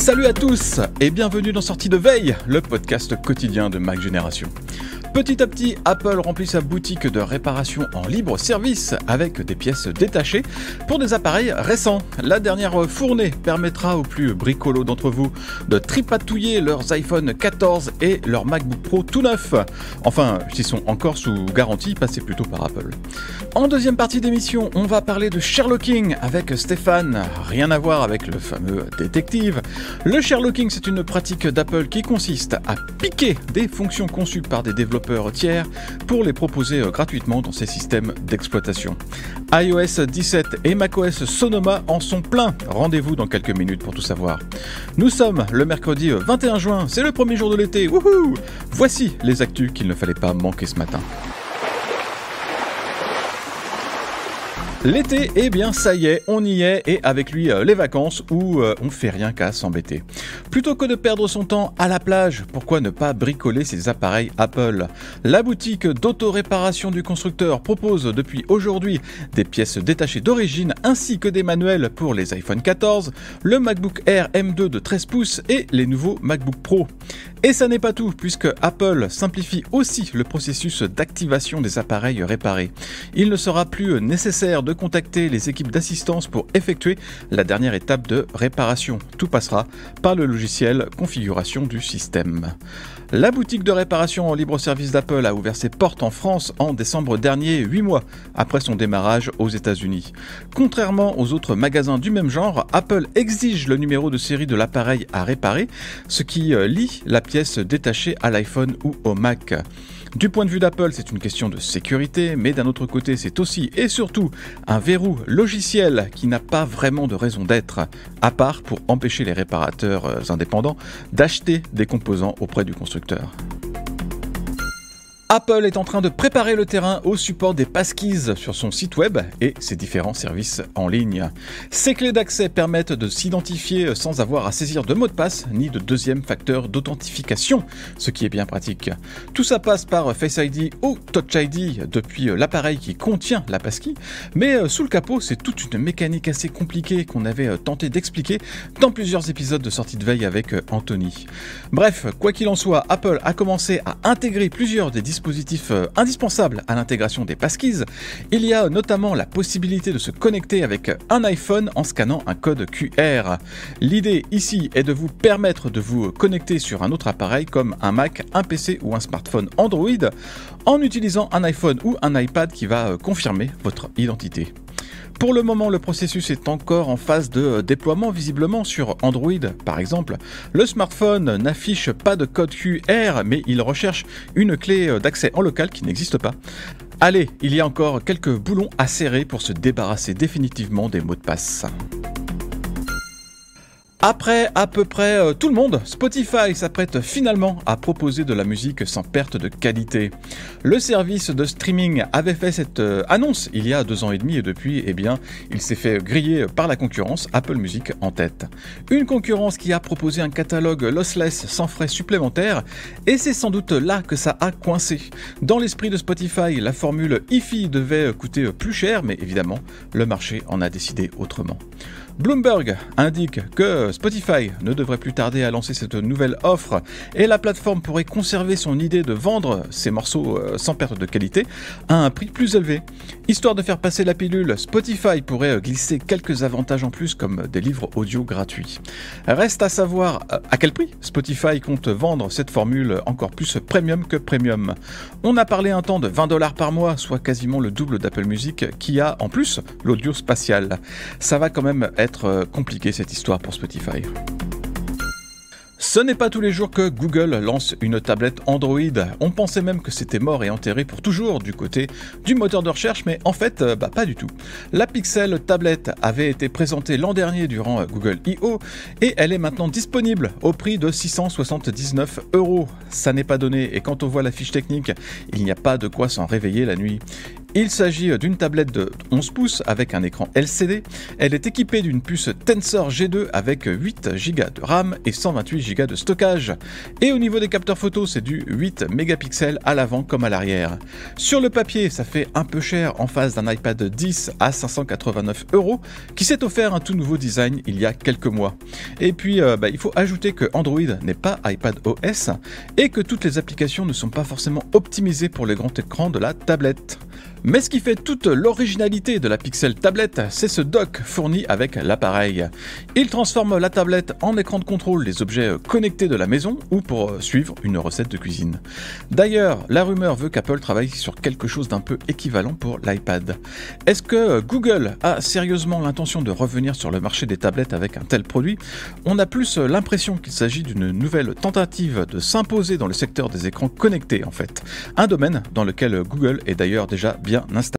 Salut à tous et bienvenue dans Sortie de Veille, le podcast quotidien de Mac Génération. Petit à petit, Apple remplit sa boutique de réparation en libre service avec des pièces détachées pour des appareils récents. La dernière fournée permettra aux plus bricolos d'entre vous de tripatouiller leurs iPhone 14 et leurs MacBook Pro tout neufs. Enfin, s'ils sont encore sous garantie, passez plutôt par Apple. En deuxième partie d'émission, on va parler de Sherlocking avec Stéphane. Rien à voir avec le fameux détective. Le Sherlocking, c'est une pratique d'Apple qui consiste à piquer des fonctions conçues par des développeurs tiers pour les proposer gratuitement dans ses systèmes d'exploitation. iOS 17 et macOS Sonoma en sont pleins. Rendez-vous dans quelques minutes pour tout savoir. Nous sommes le mercredi 21 juin, c'est le premier jour de l'été. Wouhou! Voici les actus qu'il ne fallait pas manquer ce matin. L'été, eh bien ça y est, on y est, et avec lui les vacances où on fait rien qu'à s'embêter. Plutôt que de perdre son temps à la plage, pourquoi ne pas bricoler ses appareils Apple? La boutique d'auto-réparation du constructeur propose depuis aujourd'hui des pièces détachées d'origine ainsi que des manuels pour les iPhone 14, le MacBook Air M2 de 13 pouces et les nouveaux MacBook Pro. Et ça n'est pas tout, puisque Apple simplifie aussi le processus d'activation des appareils réparés. Il ne sera plus nécessaire de contacter les équipes d'assistance pour effectuer la dernière étape de réparation. Tout passera par le logiciel configuration du système. La boutique de réparation en libre service d'Apple a ouvert ses portes en France en décembre dernier, 8 mois après son démarrage aux États-Unis. Contrairement aux autres magasins du même genre, Apple exige le numéro de série de l'appareil à réparer, ce qui lie la pièce détachée à l'iPhone ou au Mac. Du point de vue d'Apple, c'est une question de sécurité, mais d'un autre côté, c'est aussi et surtout un verrou logiciel qui n'a pas vraiment de raison d'être, à part pour empêcher les réparateurs indépendants d'acheter des composants auprès du constructeur. Apple est en train de préparer le terrain au support des passkeys sur son site web et ses différents services en ligne. Ces clés d'accès permettent de s'identifier sans avoir à saisir de mot de passe ni de deuxième facteur d'authentification, ce qui est bien pratique. Tout ça passe par Face ID ou Touch ID depuis l'appareil qui contient la passkey, mais sous le capot, c'est toute une mécanique assez compliquée qu'on avait tenté d'expliquer dans plusieurs épisodes de Sortie de Veille avec Anthony. Bref, quoi qu'il en soit, Apple a commencé à intégrer plusieurs des dispositifs indispensables à l'intégration des passkeys. Il y a notamment la possibilité de se connecter avec un iPhone en scannant un code QR. L'idée ici est de vous permettre de vous connecter sur un autre appareil comme un Mac, un PC ou un smartphone Android en utilisant un iPhone ou un iPad qui va confirmer votre identité. Pour le moment, le processus est encore en phase de déploiement visiblement sur Android. Par exemple, le smartphone n'affiche pas de code QR, mais il recherche une clé d'accès en local qui n'existe pas. Allez, il y a encore quelques boulons à serrer pour se débarrasser définitivement des mots de passe. Après à peu près tout le monde, Spotify s'apprête finalement à proposer de la musique sans perte de qualité. Le service de streaming avait fait cette annonce il y a 2 ans et demi et depuis, eh bien, il s'est fait griller par la concurrence, Apple Music en tête. Une concurrence qui a proposé un catalogue lossless sans frais supplémentaires et c'est sans doute là que ça a coincé. Dans l'esprit de Spotify, la formule hi-fi devait coûter plus cher, mais évidemment, le marché en a décidé autrement. Bloomberg indique que Spotify ne devrait plus tarder à lancer cette nouvelle offre et la plateforme pourrait conserver son idée de vendre ses morceaux sans perte de qualité à un prix plus élevé. Histoire de faire passer la pilule, Spotify pourrait glisser quelques avantages en plus comme des livres audio gratuits. Reste à savoir à quel prix Spotify compte vendre cette formule encore plus premium que premium. On a parlé un temps de $20 par mois, soit quasiment le double d'Apple Music qui a en plus l'audio spatial. Ça va quand même être compliqué cette histoire pour Spotify. Ce n'est pas tous les jours que Google lance une tablette Android. On pensait même que c'était mort et enterré pour toujours du côté du moteur de recherche, mais en fait, pas du tout. La Pixel tablette avait été présentée l'an dernier durant Google I.O. et elle est maintenant disponible au prix de 679 €. Ça n'est pas donné et quand on voit la fiche technique, il n'y a pas de quoi s'en réveiller la nuit. Il s'agit d'une tablette de 11 pouces avec un écran LCD. Elle est équipée d'une puce Tensor G2 avec 8 Go de RAM et 128 Go de stockage. Et au niveau des capteurs photos, c'est du 8 mégapixels à l'avant comme à l'arrière. Sur le papier, ça fait un peu cher en face d'un iPad 10 à 589 € qui s'est offert un tout nouveau design il y a quelques mois. Et puis, il faut ajouter que Android n'est pas iPadOS et que toutes les applications ne sont pas forcément optimisées pour les grands écrans de la tablette. Mais ce qui fait toute l'originalité de la Pixel tablette, c'est ce dock fourni avec l'appareil. Il transforme la tablette en écran de contrôle des objets connectés de la maison ou pour suivre une recette de cuisine. D'ailleurs, la rumeur veut qu'Apple travaille sur quelque chose d'un peu équivalent pour l'iPad. Est-ce que Google a sérieusement l'intention de revenir sur le marché des tablettes avec un tel produit ? On a plus l'impression qu'il s'agit d'une nouvelle tentative de s'imposer dans le secteur des écrans connectés en fait. Un domaine dans lequel Google est d'ailleurs déjà bien installé.